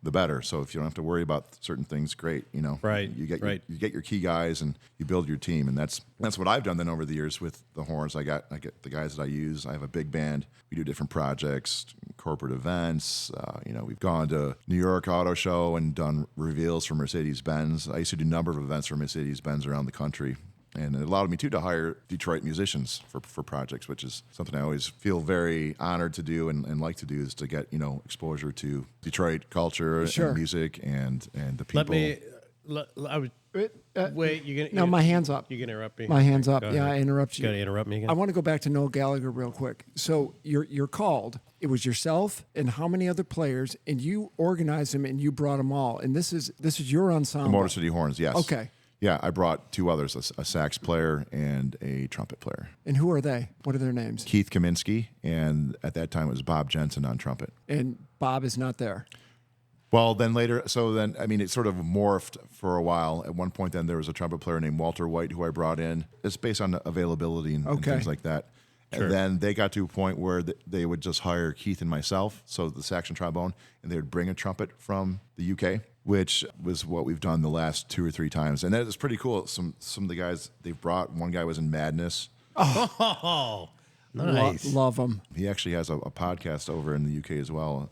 the better. So if you don't have to worry about certain things, great. Right, You get right. you get your key guys and you build your team, and that's what I've done then over the years with the horns. I get the guys that I use. I have a big band. We do different projects, corporate events. We've gone to New York Auto Show and done reveals for Mercedes-Benz. I used to do a number of events for Mercedes-Benz around the country. And it allowed me, too, to hire Detroit musicians for projects, which is something I always feel very honored to do and like to do, is to get, exposure to Detroit culture Sure. and music and the people. I was. Wait, you gonna? No, my hand's up. You gonna interrupt me? My hand's up. Go Yeah, ahead. I interrupt you. Got to interrupt me again. I want to go back to Noel Gallagher real quick. So you're called. It was yourself and how many other players, and you organized them and you brought them all. And this is your ensemble. The Motor City Horns, yes. Okay. Yeah, I brought two others, a sax player and a trumpet player. And who are they? What are their names? Keith Kaminsky, and at that time it was Bob Jensen on trumpet. And Bob is not there. Well, then later, it sort of morphed for a while. At one point, then there was a trumpet player named Walter White who I brought in. It's based on availability and Okay. things like that. Sure. And then they got to a point where they would just hire Keith and myself, so the sax and trombone, and they would bring a trumpet from the UK, which was what we've done the last 2 or 3 times. And that was pretty cool. Some of the guys they've brought, one guy was in Madness. Oh, nice. Love them. He actually has a podcast over in the UK as well.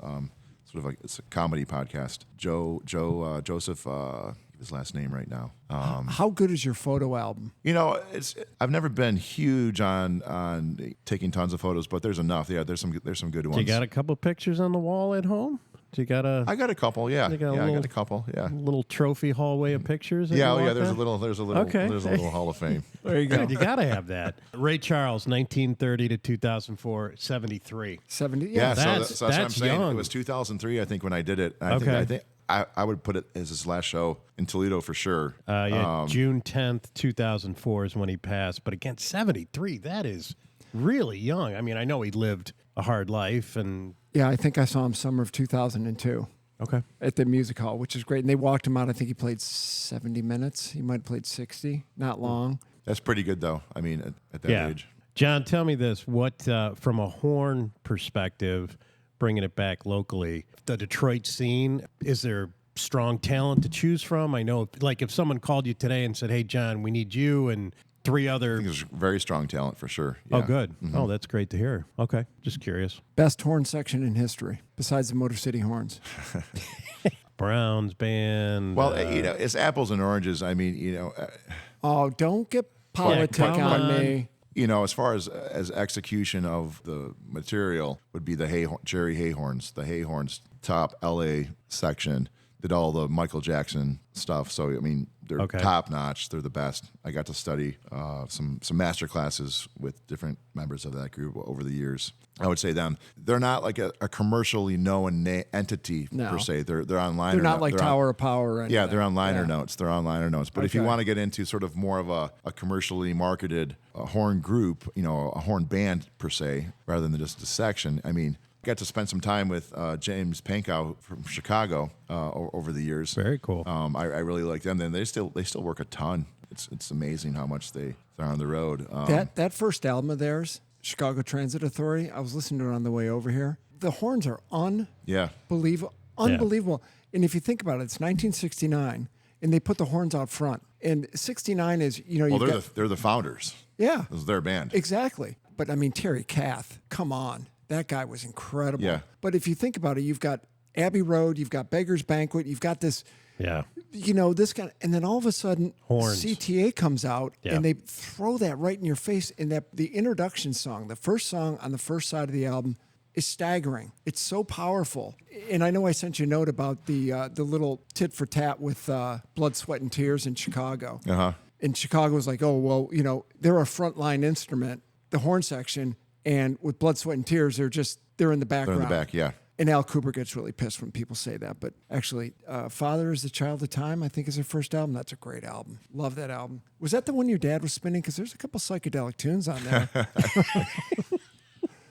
Sort of like, it's a comedy podcast. Joseph, his last name right now. How good is your photo album? I've never been huge on taking tons of photos, but there's enough. Yeah, there's some good ones. You got a couple pictures on the wall at home? You got a I got a couple. Yeah, You got a I little- got a couple. Yeah. little trophy hallway of pictures? that Yeah, you oh, yeah. walk There's a in? little. Okay. There's a little Hall of Fame. There you go. Good, you got to have that. Ray Charles, 1930 to 2004, 73. 70. Yeah, Yeah. so That's what I'm saying. young. It was 2003, I think, when I did it. And Okay. I think I would put it as his last show in Toledo for sure. June 10th, 2004 is when he passed. But again, 73, that is really young. I mean, I know he lived a hard life. And Yeah, I think I saw him summer of 2002 okay. at the music hall, which is great. And they walked him out. I think he played 70 minutes. He might have played 60. Not long. That's pretty good, though. I mean, at that Yeah. age. John, tell me this. What, from a horn perspective, bringing it back locally, the Detroit scene, is there strong talent to choose from? I know, like, if someone called you today and said, hey, John, we need you and 3 other... I think there's very strong talent for sure. Oh, Yeah. good. Oh, that's great to hear. Okay. Just curious. Best horn section in history, besides the Motor City Horns. Browns band. Well, it's apples and oranges. I mean, Oh, don't get politic come on on. me. as far as execution of the material would be the Jerry Hayhorns. The Hayhorns top LA section did all the Michael Jackson stuff. So I mean, they're Okay. top notch. They're the best. I got to study some master classes with different members of that group over the years. I would say they're not like a commercially known entity No. per se. They're on liner. They're not like they're on- Tower of Power. Or Yeah, anything. they're on liner Yeah. notes. They're on liner notes. But if you Okay. want to get into sort of more of a commercially marketed horn group, a horn band per se, rather than just a section, I mean, I got to spend some time with James Pankow from Chicago over the years. Very cool. I really like them. Then they still work a ton. It's amazing how much they're on the road. That first album of theirs, Chicago Transit Authority, I was listening to it on the way over here. The horns are Yeah. unbelievable. And if you think about it, it's 1969, and they put the horns out front. And 69 is, you know, Well, you've they're the founders. yeah, It was their band. exactly. But I mean, Terry Kath, come on. That guy was incredible. Yeah. But if you think about it, you've got Abbey Road, you've got Beggar's Banquet, you've got this, Yeah. you know, this kind of, and then all of a sudden Horns. CTA comes out Yeah. and they throw that right in your face. And that the introduction song, the first song on the first side of the album, is staggering. It's so powerful. And I know I sent you a note about the little tit for tat with Blood, Sweat, and Tears in Chicago. Uh-huh. And Chicago was like, oh, well, you know, they're a frontline instrument, the horn section, and with Blood, Sweat, and Tears, they're in the They're background. in the back, yeah. And Al Cooper gets really pissed when people say that. But actually, Father is the Child of Time, I think is their first album. That's a great album. Love that album. Was that the one your dad was spinning? Because there's a couple psychedelic tunes on there.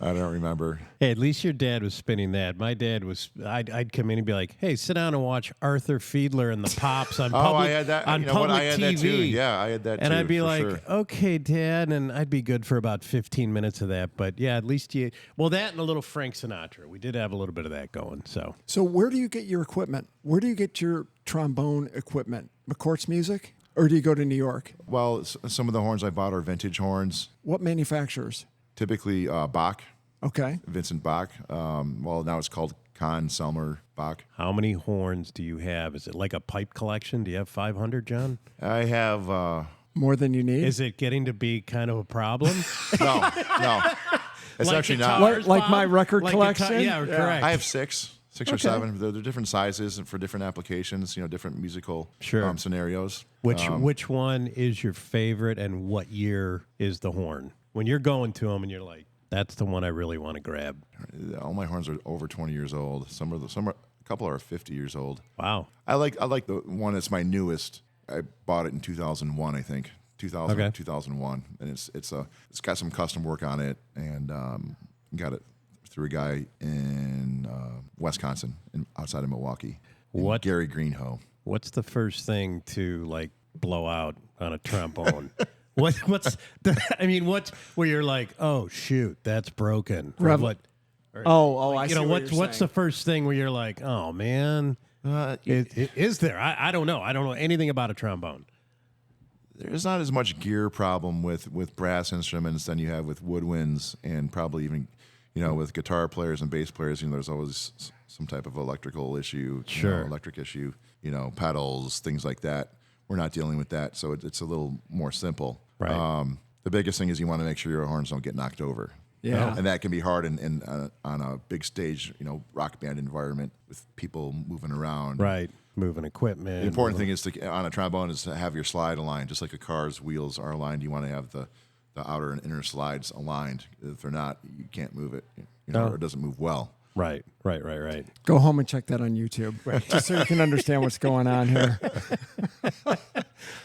I don't remember. Hey, at least your dad was spinning that. My dad was. I'd come in and be like, "Hey, sit down and watch Arthur Fiedler and the Pops on public I had that. on You know what? public I had TV." that too. Yeah, I had that too. And I'd be for like, sure. "Okay, Dad," and I'd be good for about 15 minutes of that. But yeah, at least you. Well, that and a little Frank Sinatra. We did have a little bit of that going. So So where do you get your equipment? Where do you get your trombone equipment? McCourt's Music? Or do you go to New York? Well, some of the horns I bought are vintage horns, What manufacturers? typically Bach, Okay. Vincent Bach. Well, now it's called Kahn Selmer Bach. how many horns do you have? Is it like a pipe collection? Do you have 500, John? I have More than you need? Is it getting to be kind of a problem? no. It's Like actually guitars, not. Like my Bob? record Like collection? yeah, Yeah. correct. I have six or Okay. seven. They're different sizes and for different applications. You know, different musical Sure. scenarios. Which one is your favorite, and what year is the horn? When you're going to them and you're like, that's the one I really want to grab. All my horns are over 20 years old. Some are a couple are 50 years old. Wow. I like the one that's my newest. I bought it in 2001, I think. 2000 Okay. 2001, and it's got some custom work on it, and got it through a guy in Wisconsin, outside of Milwaukee. What- Gary Greenhoe. What's the first thing to like blow out on a trombone? What's where you're like, oh shoot, that's broken. Or Rev- what? I see What's the first thing where you're like, oh man, is there? I don't know. I don't know anything about a trombone. There's not as much gear problem with brass instruments than you have with woodwinds, and probably even, with guitar players and bass players. There's always some type of electrical issue, Sure. electric issue, pedals, things like that. We're not dealing with that, so it's a little more simple. Right. The biggest thing is you want to make sure your horns don't get knocked over. Yeah. And that can be hard on a big stage, rock band environment with people moving around. Right. Moving equipment. The important thing is on a trombone is to have your slide aligned, just like a car's wheels are aligned. You want to have the outer and inner slides aligned. If they're not, you can't move it, or it doesn't move well. Right. Go home and check that on YouTube, just so you can understand what's going on here.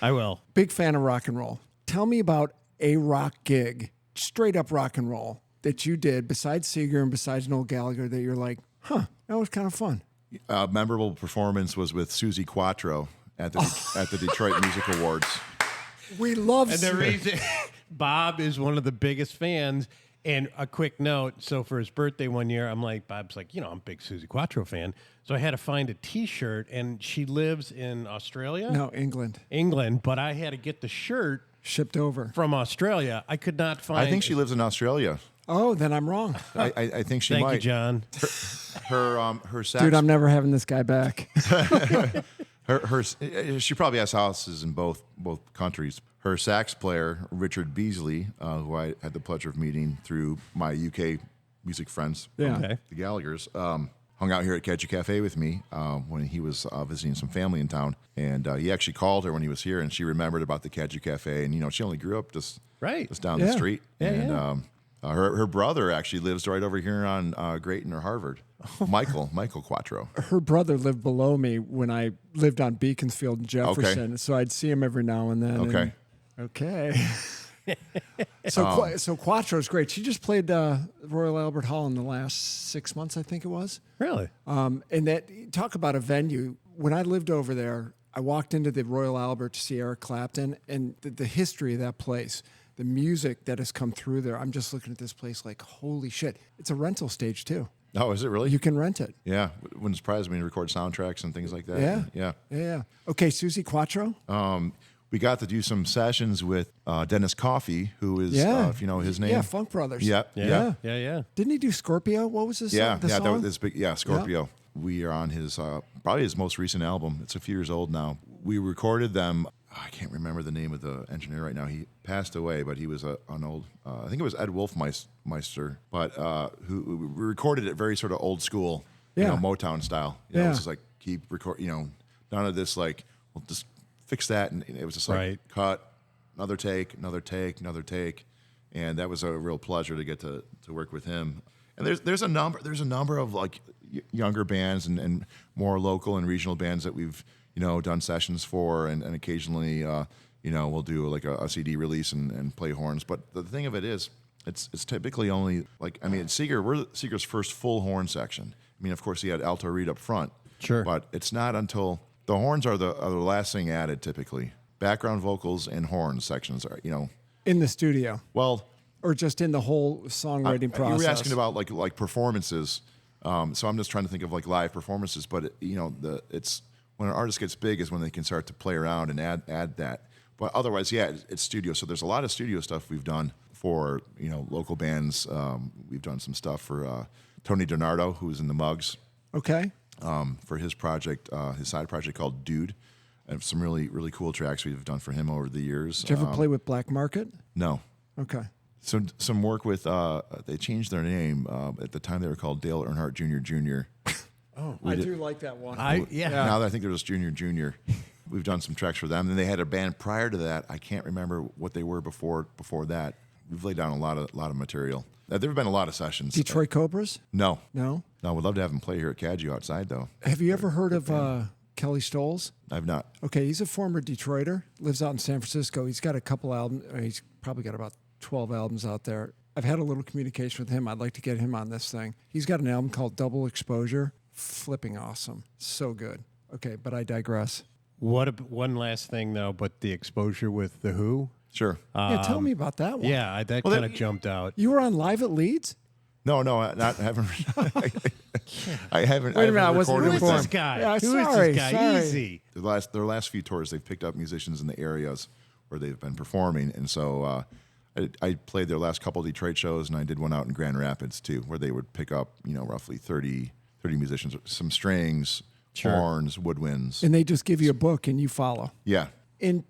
I will. Big fan of rock and roll. Tell me about a rock gig, straight up rock and roll, that you did besides Seeger and besides Noel Gallagher that you're like, that was kind of fun. A memorable performance was with Susie Quattro at the Detroit Music Awards. We love And the reason Bob is one of the biggest fans. And a quick note, so for his birthday one year, Bob's like, I'm a big Susie Quattro fan. So I had to find a T-shirt, and she lives in Australia? No, England. But I had to get the shirt Shipped over. from Australia. I could not find... I think she lives in Australia. Oh, then I'm wrong. I think she Thank might. you, John. Her sax. Dude, I'm never having this guy back. She probably has houses in both countries. Her sax player, Richard Beasley, who I had the pleasure of meeting through my UK music friends, Yeah. Okay. the Gallaghers, hung out here at Catchy Cafe with me when he was visiting some family in town. And he actually called her when he was here, and she remembered about the Catchy Cafe. And, she only grew up just down the Yeah. street. Yeah, and yeah. Her brother actually lives right over here on Grayton or Harvard. Michael Quattro. Her brother lived below me when I lived on Beaconsfield in Jefferson, so I'd see him every now and then. Okay. Okay. So Quattro's great. She just played Royal Albert Hall in the last 6 months, I think it was. Really? And that, talk about a venue. When I lived over there, I walked into the Royal Albert to see Eric Clapton, and the history of that place, the music that has come through there. I'm just looking at this place like, holy shit. It's a rental stage too. Oh, is it really? You can rent it. Yeah. Wouldn't surprise me to record soundtracks and things like that. Yeah. Yeah. Okay, Susie Quattro. we got to do some sessions with Dennis Coffey, who is, Yeah. if you know his name. Yeah, Funk Brothers. Yep. Yeah. Yeah. Yeah. Didn't he do Scorpio? What was his Yeah. the Yeah. song? That was this big. Yeah. Scorpio. We are on his probably his most recent album. It's a few years old now. We recorded them. I can't remember the name of the engineer right now. He passed away, but he was an old. I think it was Ed Wolfmeister, but who we recorded it very sort of old school, Yeah. Motown style. You know, Yeah. it was just like keep record. None of this like well just fix that, and it was just like Right. cut, another take, another take, another take, and that was a real pleasure to get to work with him. And there's a number of like younger bands and more local and regional bands that we've done sessions for, and occasionally we'll do like a CD release and play horns. But the thing of it is, it's typically only like at Seeger, we're Seeger's first full horn section. I mean, of course, he had alto reed up front, Sure. but it's not until the horns are the last thing added typically. Background vocals and horn sections are In the studio. well. Or just in the whole songwriting process? You were asking about like performances, so I'm just trying to think of like live performances. But it's when an artist gets big is when they can start to play around and add that. But otherwise, yeah, it's studio. So there's a lot of studio stuff we've done for local bands. We've done some stuff for Tony Donardo, who's in the Mugs, Okay. for his project, his side project called Dude, and some really really cool tracks we've done for him over the years. Did you ever play with Black Market? No. Okay. Some work with they changed their name at the time they were called Dale Earnhardt Jr. I do like that one. Now that I think they're just Junior. We've done some tracks for them. And they had a band prior to that. I can't remember what they were before that. We've laid down a lot of material. There have been a lot of sessions. Detroit Cobras? No. No. We'd love to have them play here at Cadju outside though. Have you ever heard of Kelly Stoles? I've not. Okay, he's a former Detroiter, lives out in San Francisco. He's got a couple albums. He's probably got about 12 albums out there. I've had a little communication with him. I'd like to get him on this thing. He's got an album called Double Exposure. Flipping awesome. So good. Okay, but I digress. One last thing though, but the exposure with the Who. Sure. Yeah, tell me about that one. Yeah, that kind of jumped out. You were on Live at Leeds? No, I haven't. I haven't. Wait a minute, I haven't wasn't recorded with informed. them. This guy. Yeah, Who is sorry, this guy? sorry. Easy. Their last few tours, they've picked up musicians in the areas where they've been performing, and so I played their last couple of Detroit shows, and I did one out in Grand Rapids too, where they would pick up roughly 30 musicians, some strings, horns, woodwinds. And they just give you a book and you follow. Yeah, In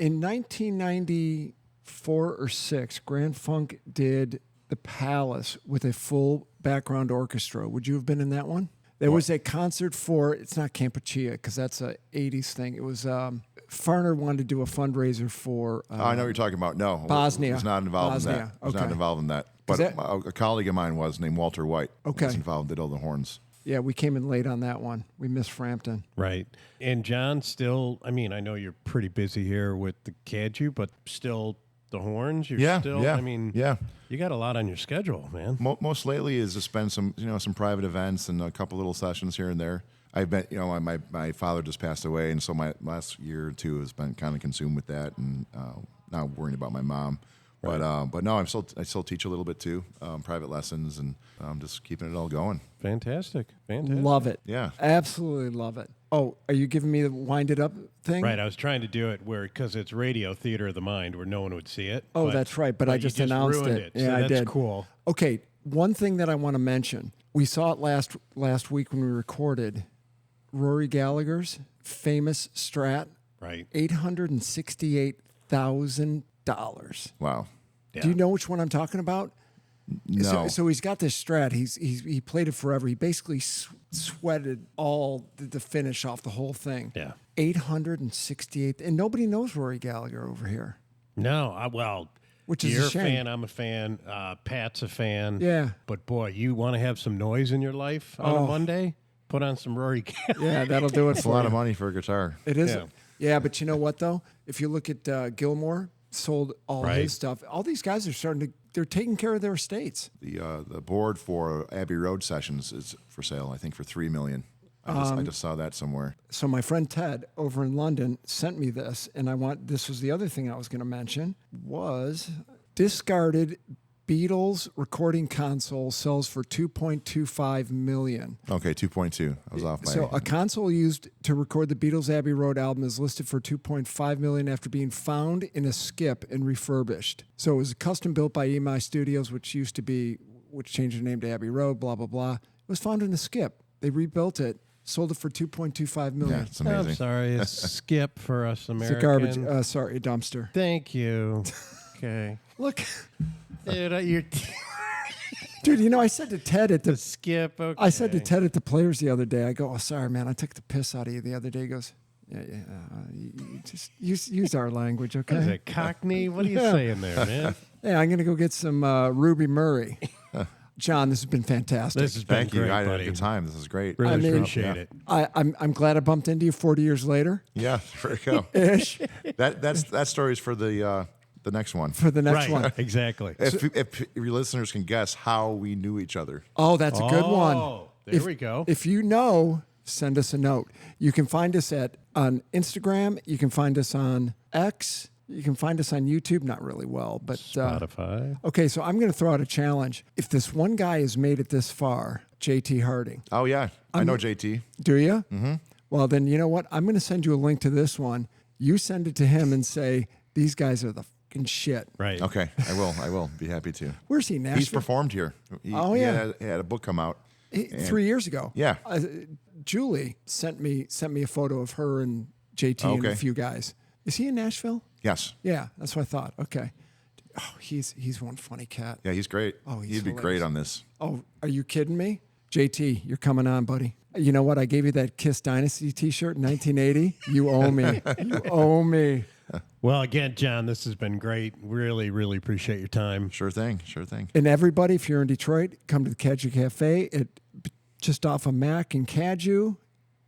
1994 or 6, Grand Funk did the Palace with a full background orchestra. Would you have been in that one? There was a concert for, it's not Campuchia because that's a 80s thing. It was, Farner wanted to do a fundraiser for I know what you're talking about. No, Bosnia. I was not involved in Bosnia, that. I was not okay. involved in that. But a colleague of mine was named Walter White. Okay. Was involved, did all the horns. Yeah, we came in late on that one. We missed Frampton. Right. And John, still, I know you're pretty busy here with the Cadju, but still the horns. You're still, yeah. you got a lot on your schedule, man. Most lately is just been some private events and a couple little sessions here and there. I've been, my father just passed away, and so my last year or two has been kind of consumed with that, and not worrying about my mom. Right. But no, I still teach a little bit too, private lessons, and just keeping it all going. Fantastic. Love it. Yeah. Absolutely love it. Oh, are you giving me the wind it up thing? Right. I was trying to do it because it's radio theater of the mind where no one would see it. Oh, that's right. But I you just announced ruined it. Yeah, Yeah, I that's did. cool. Okay, one thing that I want to mention. We saw it last week when we recorded Rory Gallagher's famous Strat. Right. $868,000. Wow. Yeah. Do you know which one I'm talking about? No. So he's got this Strat. He played it forever. He basically sweated all the finish off the whole thing. Yeah. 868, and nobody knows Rory Gallagher over here. No, Which is you're a shame. fan. I'm a fan. Pat's a fan. Yeah. But boy, you want to have some noise in your life on a Monday? Put on some Rory Gallagher. Yeah, that'll do it It's a for lot you. of money for a guitar. It is. Yeah. Yeah, but you know what though? If you look at Gilmore, sold all Right. his stuff. All these guys are they're taking care of their estates. The board for Abbey Road Sessions is for sale, I think, for $3 million. I just saw that somewhere. So my friend Ted over in London sent me this, and this was the other thing I was going to mention, was discarded Beatles recording console sells for $2.25 million. Okay, 2.2. I was off by. So a console used to record the Beatles' Abbey Road album is listed for $2.5 million after being found in a skip and refurbished. So it was custom built by EMI Studios, which changed the name to Abbey Road, blah, blah, blah. It was found in a skip. They rebuilt it, sold it for $2.25 million. Yeah, it's amazing. I'm sorry, a skip for us It's a Americans. garbage, a dumpster. Thank you. Okay. Look, Dude, you're dude, I said to Ted at the skip. Okay. I said to Ted at the Players the other day, I go, "Oh, sorry, man, I took the piss out of you the other day." He goes, "Yeah, you just use our language, okay?" What is it, Cockney? What are you Yeah. saying there, man? Yeah, I'm gonna go get some Ruby Murray. John, this has been fantastic. This has been Thank you. great, I had a buddy. good time. This is great. Really I mean- appreciate it. I'm glad I bumped into you 40 years later, Yeah, there you go. ish, that story's for the next one. for the next Right, one. exactly. If your listeners can guess how we knew each other. Oh, that's a good one. Oh, there we go. If you know, send us a note. You can find us on Instagram. You can find us on X. You can find us on YouTube. Not really well, but Spotify. okay. So I'm going to throw out a challenge. If this one guy has made it this far, JT Harding, Oh yeah, I know JT. do you? Mm-hmm. Well, then you know what? I'm going to send you a link to this one. You send it to him and say these guys are the fucking shit. Right. Okay, I will be happy to. Where's he? Nashville. He's performed here. Oh, yeah. He had a book come out. 3 years ago. Yeah. Julie sent me a photo of her and JT and a Okay. few guys. Is he in Nashville? Yes. Yeah, that's what I thought. Okay. Oh, he's one funny cat. Yeah, he's great. Oh, he's He'd be hilarious. great on this. Oh, are you kidding me? JT, you're coming on, buddy. You know what? I gave you that Kiss Dynasty t-shirt in 1980. You owe me. You owe me. Well, again, John, this has been great. Really, really appreciate your time. Sure thing. Sure thing. And everybody, if you're in Detroit, come to the Caju Cafe just off of Mac and Caju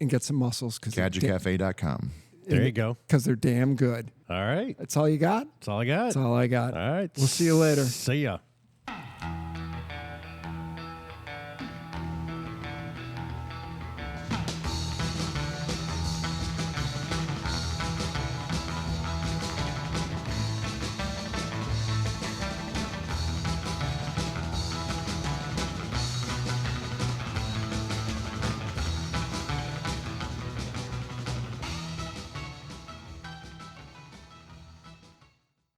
and get some mussels. CajuCafe.com. There you go. Because they're damn good. All right. That's all you got? That's all I got. That's all I got. All right. We'll see you later. See ya.